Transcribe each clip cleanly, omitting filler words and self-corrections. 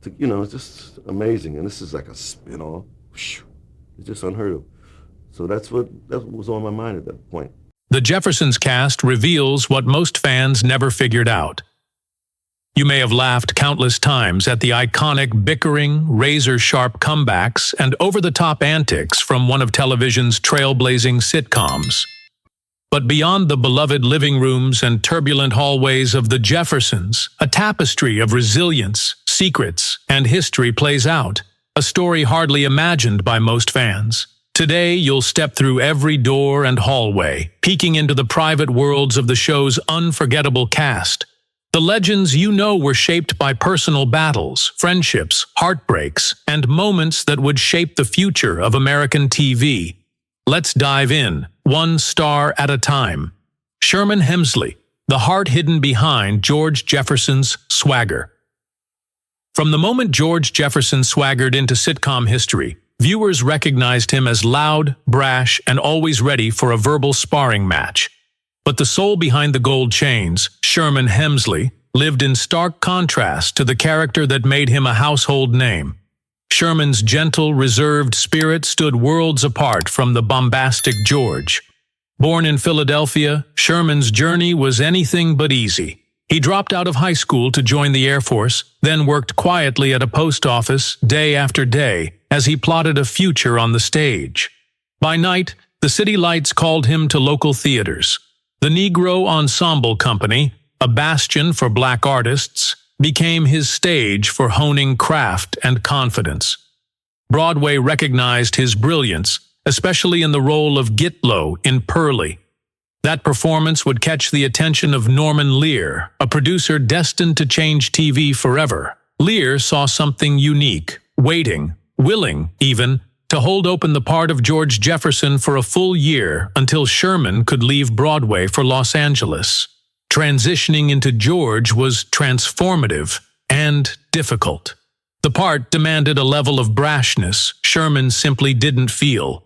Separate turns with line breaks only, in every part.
It's just amazing. And this is like a spin-off. It's just unheard of. So that's what was on my mind at that point.
The Jeffersons cast reveals what most fans never figured out. You may have laughed countless times at the iconic bickering, razor-sharp comebacks and over-the-top antics from one of television's trailblazing sitcoms. But beyond the beloved living rooms and turbulent hallways of the Jeffersons, a tapestry of resilience, secrets, and history plays out, a story hardly imagined by most fans. Today, you'll step through every door and hallway, peeking into the private worlds of the show's unforgettable cast. The legends you know were shaped by personal battles, friendships, heartbreaks, and moments that would shape the future of American TV. Let's dive in, one star at a time. Sherman Hemsley, the heart hidden behind George Jefferson's swagger. From the moment George Jefferson swaggered into sitcom history, viewers recognized him as loud, brash, and always ready for a verbal sparring match. But the soul behind the gold chains, Sherman Hemsley, lived in stark contrast to the character that made him a household name. Sherman's gentle, reserved spirit stood worlds apart from the bombastic George. Born in Philadelphia, Sherman's journey was anything but easy. He dropped out of high school to join the Air Force, then worked quietly at a post office day after day as he plotted a future on the stage. By night, the city lights called him to local theaters. The Negro Ensemble Company, a bastion for black artists, became his stage for honing craft and confidence. Broadway recognized his brilliance, especially in the role of Gitlow in Pearly. That performance would catch the attention of Norman Lear, a producer destined to change TV forever. Lear saw something unique, waiting, willing, even, to hold open the part of George Jefferson for a full year until Sherman could leave Broadway for Los Angeles. Transitioning into George was transformative and difficult. The part demanded a level of brashness Sherman simply didn't feel.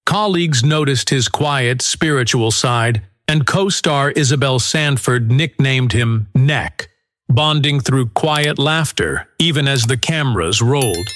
Colleagues noticed his quiet, spiritual side, and co-star Isabel Sanford nicknamed him Neck, bonding through quiet laughter even as the cameras rolled.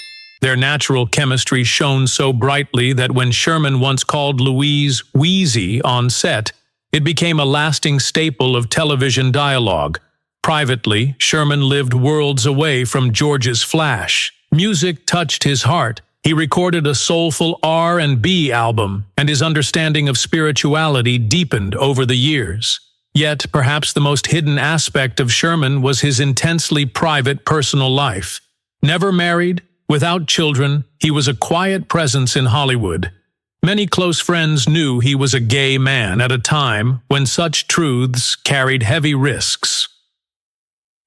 Their natural chemistry shone so brightly that when Sherman once called Louise Weezy on set, it became a lasting staple of television dialogue. Privately, Sherman lived worlds away from George's flash. Music touched his heart. He recorded a soulful R&B album, and his understanding of spirituality deepened over the years. Yet, perhaps the most hidden aspect of Sherman was his intensely private personal life. Never married, without children, he was a quiet presence in Hollywood. Many close friends knew he was a gay man at a time when such truths carried heavy risks.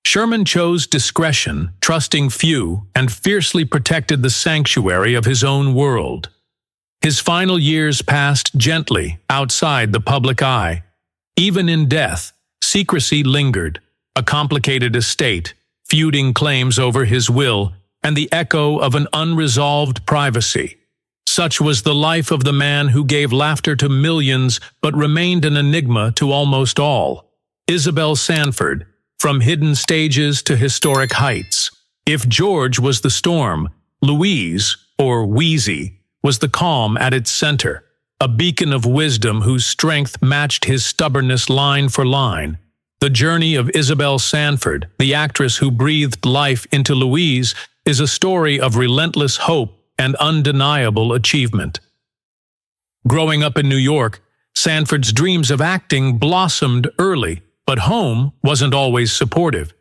Sherman chose discretion, trusting few, and fiercely protected the sanctuary of his own world. His final years passed gently outside the public eye. Even in death, secrecy lingered, a complicated estate, feuding claims over his will, and the echo of an unresolved privacy. Such was the life of the man who gave laughter to millions but remained an enigma to almost all. Isabel Sanford, from hidden stages to historic heights. If George was the storm, Louise, or Weezy, was the calm at its center, a beacon of wisdom whose strength matched his stubbornness line for line. The journey of Isabel Sanford, the actress who breathed life into Louise, is a story of relentless hope and undeniable achievement. Growing up in New York, Sanford's dreams of acting blossomed early, but home wasn't always supportive.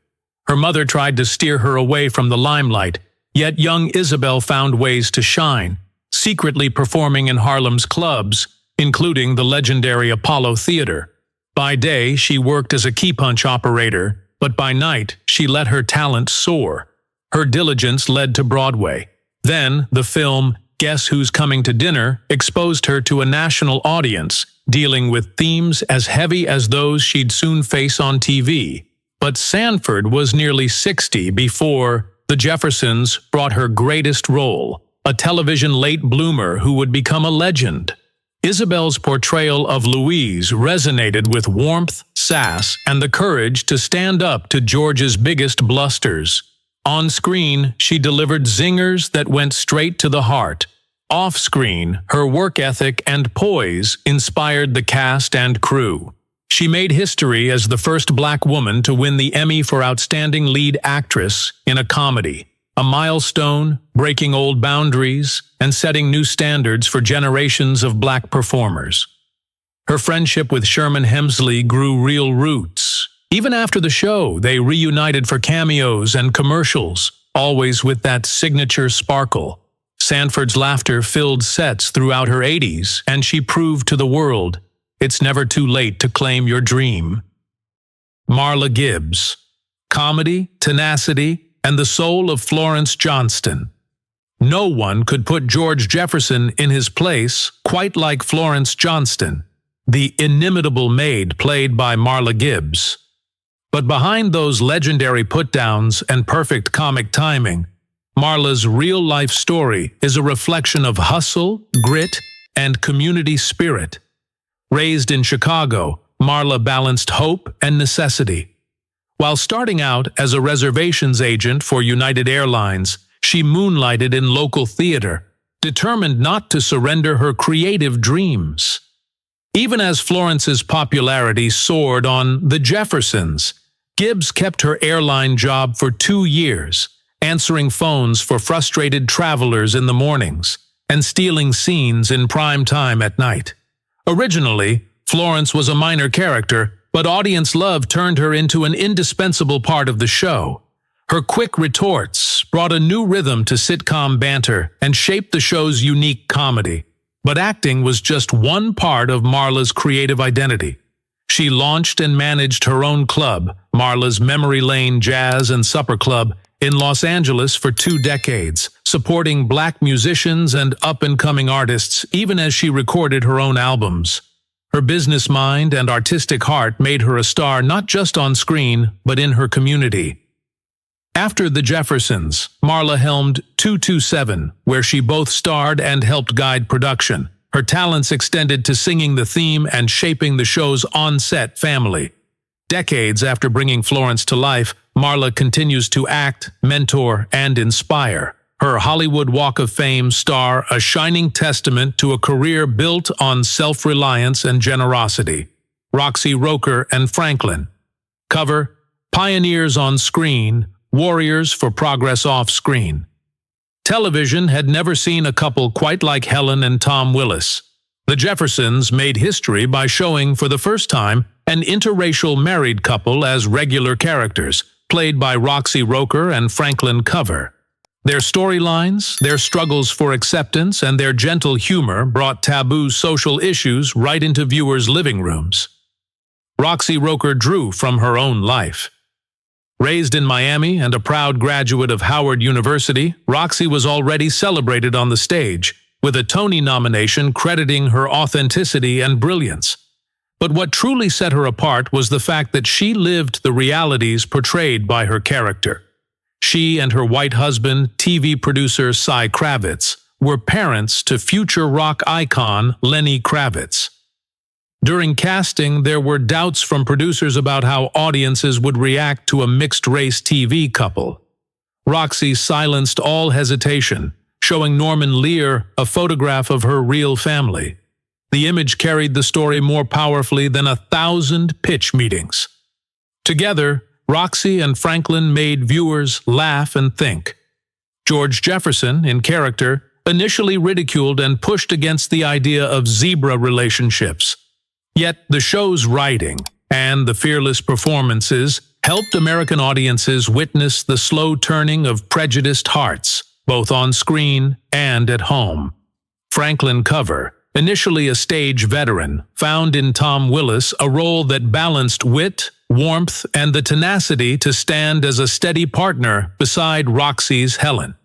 Her mother tried to steer her away from the limelight, yet young Isabel found ways to shine, secretly performing in Harlem's clubs, including the legendary Apollo Theater. By day, she worked as a key punch operator, but by night, she let her talent soar. Her diligence led to Broadway. Then, the film Guess Who's Coming to Dinner exposed her to a national audience, dealing with themes as heavy as those she'd soon face on TV. But Sanford was nearly 60 before The Jeffersons brought her greatest role, a television late bloomer who would become a legend. Isabel's portrayal of Louise resonated with warmth, sass, and the courage to stand up to George's biggest blusters. On screen, she delivered zingers that went straight to the heart. Off-screen, her work ethic and poise inspired the cast and crew. She made history as the first black woman to win the Emmy for Outstanding Lead Actress in a Comedy, a milestone, breaking old boundaries and setting new standards for generations of black performers. Her friendship with Sherman Hemsley grew real roots. Even after the show, they reunited for cameos and commercials, always with that signature sparkle. Sanford's laughter filled sets throughout her 80s, and she proved to the world, it's never too late to claim your dream. Marla Gibbs. Comedy, tenacity, and the soul of Florence Johnston. No one could put George Jefferson in his place quite like Florence Johnston, the inimitable maid played by Marla Gibbs. But behind those legendary put-downs and perfect comic timing, Marla's real-life story is a reflection of hustle, grit, and community spirit. Raised in Chicago, Marla balanced hope and necessity. While starting out as a reservations agent for United Airlines, she moonlighted in local theater, determined not to surrender her creative dreams. Even as Florence's popularity soared on The Jeffersons, Gibbs kept her airline job for 2 years, answering phones for frustrated travelers in the mornings and stealing scenes in prime time at night. Originally, Florence was a minor character, but audience love turned her into an indispensable part of the show. Her quick retorts brought a new rhythm to sitcom banter and shaped the show's unique comedy. But acting was just one part of Marla's creative identity. She launched and managed her own club, Marla's Memory Lane Jazz and Supper Club, in Los Angeles for 2 decades, supporting black musicians and up-and-coming artists even as she recorded her own albums. Her business mind and artistic heart made her a star not just on screen, but in her community. After The Jeffersons, Marla helmed 227, where she both starred and helped guide production. Her talents extended to singing the theme and shaping the show's on-set family. Decades after bringing Florence to life, Marla continues to act, mentor, and inspire. Her Hollywood Walk of Fame star a shining testament to a career built on self-reliance and generosity. Roxy Roker and Franklin. Cover: Pioneers on Screen, Warriors for Progress Off Screen. Television had never seen a couple quite like Helen and Tom Willis. The Jeffersons made history by showing for the first time an interracial married couple as regular characters, played by Roxy Roker and Franklin Cover. Their storylines, their struggles for acceptance, and their gentle humor brought taboo social issues right into viewers' living rooms. Roxy Roker drew from her own life. Raised in Miami and a proud graduate of Howard University, Roxy was already celebrated on the stage, with a Tony nomination crediting her authenticity and brilliance. But what truly set her apart was the fact that she lived the realities portrayed by her character. She and her white husband, TV producer Cy Kravitz, were parents to future rock icon Lenny Kravitz. During casting, there were doubts from producers about how audiences would react to a mixed-race TV couple. Roxy silenced all hesitation, showing Norman Lear a photograph of her real family. The image carried the story more powerfully than 1,000 pitch meetings. Together, Roxy and Franklin made viewers laugh and think. George Jefferson, in character, initially ridiculed and pushed against the idea of zebra relationships. Yet the show's writing and the fearless performances helped American audiences witness the slow turning of prejudiced hearts, both on screen and at home. Franklin Cover, initially a stage veteran, found in Tom Willis a role that balanced wit, warmth, and the tenacity to stand as a steady partner beside Roxy's Helen.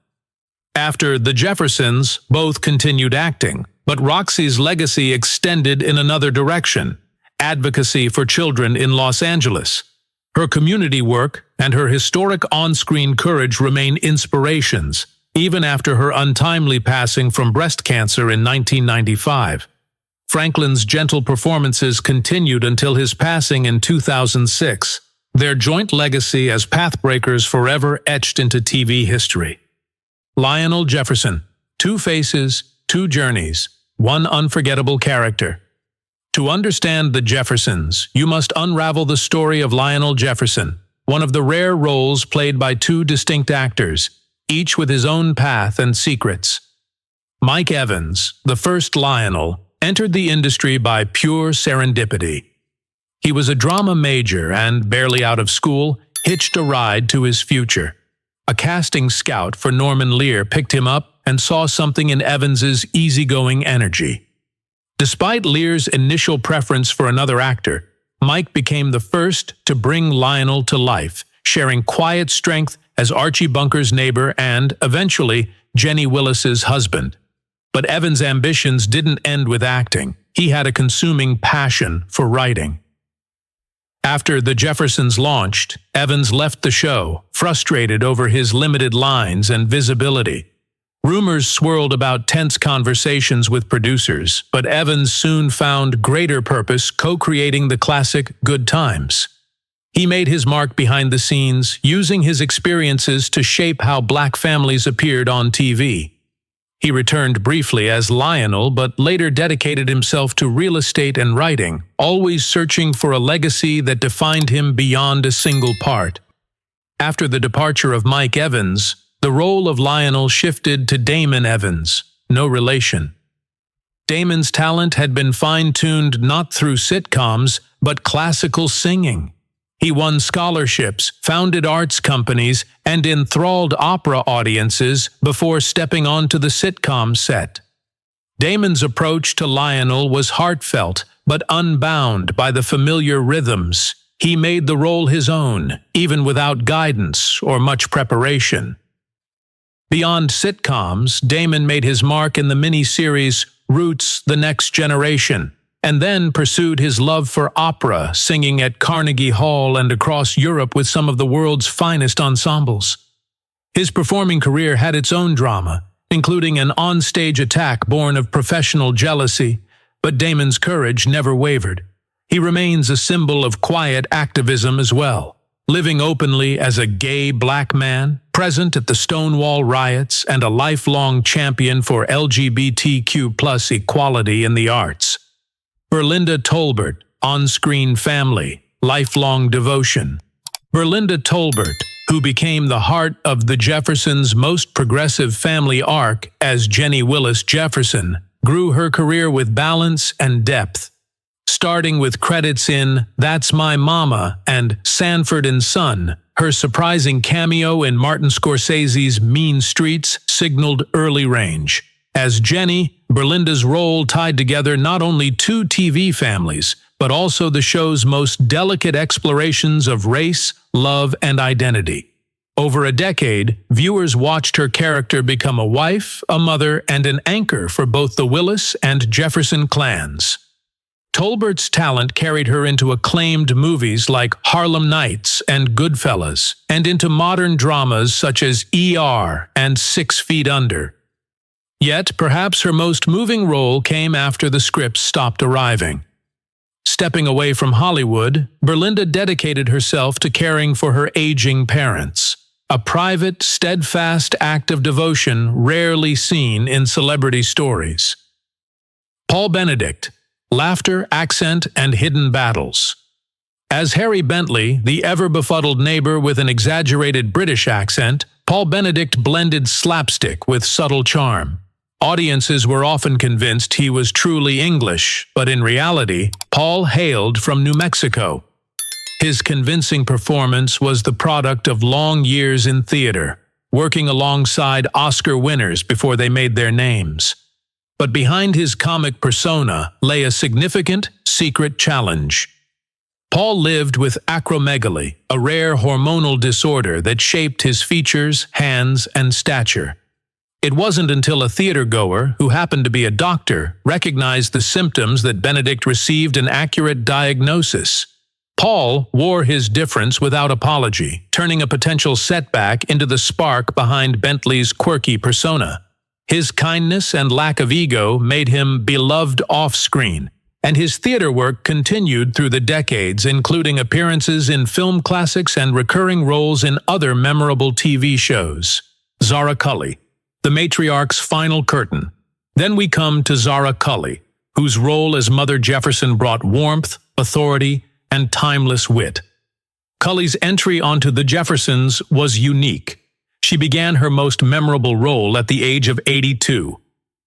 After The Jeffersons, both continued acting, but Roxy's legacy extended in another direction: advocacy for children in Los Angeles. Her community work and her historic on-screen courage remain inspirations, even after her untimely passing from breast cancer in 1995. Franklin's gentle performances continued until his passing in 2006, their joint legacy as pathbreakers forever etched into TV history. Lionel Jefferson, 2 faces, 2 journeys, 1 unforgettable character. To understand the Jeffersons, you must unravel the story of Lionel Jefferson, one of the rare roles played by 2 distinct actors, each with his own path and secrets. Mike Evans, the first Lionel, entered the industry by pure serendipity. He was a drama major and, barely out of school, hitched a ride to his future. A casting scout for Norman Lear picked him up and saw something in Evans's easygoing energy. Despite Lear's initial preference for another actor, Mike became the first to bring Lionel to life, sharing quiet strength as Archie Bunker's neighbor and, eventually, Jenny Willis's husband. But Evans' ambitions didn't end with acting. He had a consuming passion for writing. After The Jeffersons launched, Evans left the show, frustrated over his limited lines and visibility. Rumors swirled about tense conversations with producers, but Evans soon found greater purpose co-creating the classic Good Times. He made his mark behind the scenes, using his experiences to shape how black families appeared on TV. He returned briefly as Lionel, but later dedicated himself to real estate and writing, always searching for a legacy that defined him beyond a single part. After the departure of Mike Evans, the role of Lionel shifted to Damon Evans, no relation. Damon's talent had been fine-tuned not through sitcoms, but classical singing. He won scholarships, founded arts companies, and enthralled opera audiences before stepping onto the sitcom set. Damon's approach to Lionel was heartfelt, but unbound by the familiar rhythms. He made the role his own, even without guidance or much preparation. Beyond sitcoms, Damon made his mark in the miniseries Roots: The Next Generation, and then pursued his love for opera, singing at Carnegie Hall and across Europe with some of the world's finest ensembles. His performing career had its own drama, including an on-stage attack born of professional jealousy, but Damon's courage never wavered. He remains a symbol of quiet activism as well, living openly as a gay black man, present at the Stonewall riots, and a lifelong champion for LGBTQ+ equality in the arts. Berlinda Tolbert, on-screen family, lifelong devotion. Berlinda Tolbert, who became the heart of the Jeffersons' most progressive family arc as Jenny Willis Jefferson, grew her career with balance and depth. Starting with credits in That's My Mama and Sanford and Son, her surprising cameo in Martin Scorsese's Mean Streets signaled early range. As Jenny, Berlinda's role tied together not only 2 TV families, but also the show's most delicate explorations of race, love, and identity. Over a decade, viewers watched her character become a wife, a mother, and an anchor for both the Willis and Jefferson clans. Tolbert's talent carried her into acclaimed movies like Harlem Nights and Goodfellas, and into modern dramas such as ER and 6 Feet Under. Yet, perhaps her most moving role came after the scripts stopped arriving. Stepping away from Hollywood, Berlinda dedicated herself to caring for her aging parents, a private, steadfast act of devotion rarely seen in celebrity stories. Paul Benedict, Laughter, Accent, and Hidden Battles. As Harry Bentley, the ever-befuddled neighbor with an exaggerated British accent, Paul Benedict blended slapstick with subtle charm. Audiences were often convinced he was truly English, but in reality, Paul hailed from New Mexico. His convincing performance was the product of long years in theater, working alongside Oscar winners before they made their names. But behind his comic persona lay a significant, secret challenge. Paul lived with acromegaly, a rare hormonal disorder that shaped his features, hands, and stature. It wasn't until a theatergoer, who happened to be a doctor, recognized the symptoms that Benedict received an accurate diagnosis. Paul wore his difference without apology, turning a potential setback into the spark behind Bentley's quirky persona. His kindness and lack of ego made him beloved off-screen, and his theater work continued through the decades, including appearances in film classics and recurring roles in other memorable TV shows. Zara Cully, the matriarch's final curtain. Then we come to Zara Cully, whose role as Mother Jefferson brought warmth, authority, and timeless wit. Cully's entry onto the Jeffersons was unique. She began her most memorable role at the age of 82.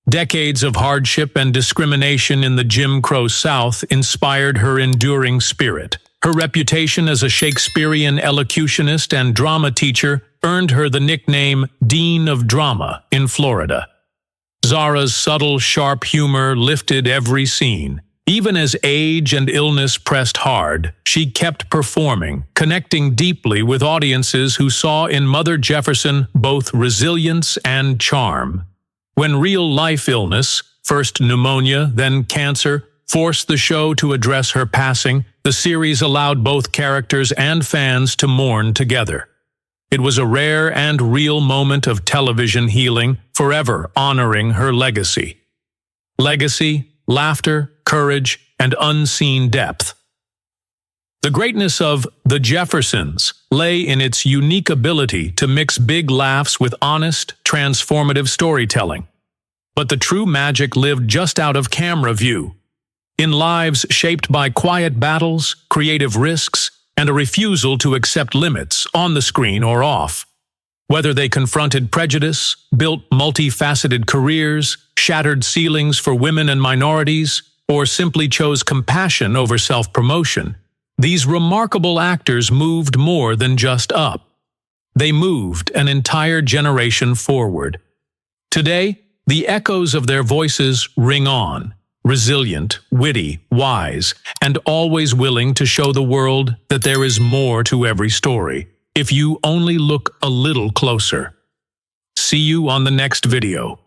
Decades of hardship and discrimination in the Jim Crow South inspired her enduring spirit. Her reputation as a Shakespearean elocutionist and drama teacher earned her the nickname Dean of Drama in Florida. Zara's subtle, sharp humor lifted every scene. Even as age and illness pressed hard, she kept performing, connecting deeply with audiences who saw in Mother Jefferson both resilience and charm. When real-life illness, first pneumonia, then cancer, forced the show to address her passing, the series allowed both characters and fans to mourn together. It was a rare and real moment of television healing, forever honoring her legacy. Legacy, laughter, courage, and unseen depth. The greatness of The Jeffersons lay in its unique ability to mix big laughs with honest, transformative storytelling. But the true magic lived just out of camera view, in lives shaped by quiet battles, creative risks, and a refusal to accept limits on the screen or off. Whether they confronted prejudice, built multifaceted careers, shattered ceilings for women and minorities, or simply chose compassion over self-promotion, these remarkable actors moved more than just up. They moved an entire generation forward. Today, the echoes of their voices ring on, resilient, witty, wise, and always willing to show the world that there is more to every story, if you only look a little closer. See you on the next video.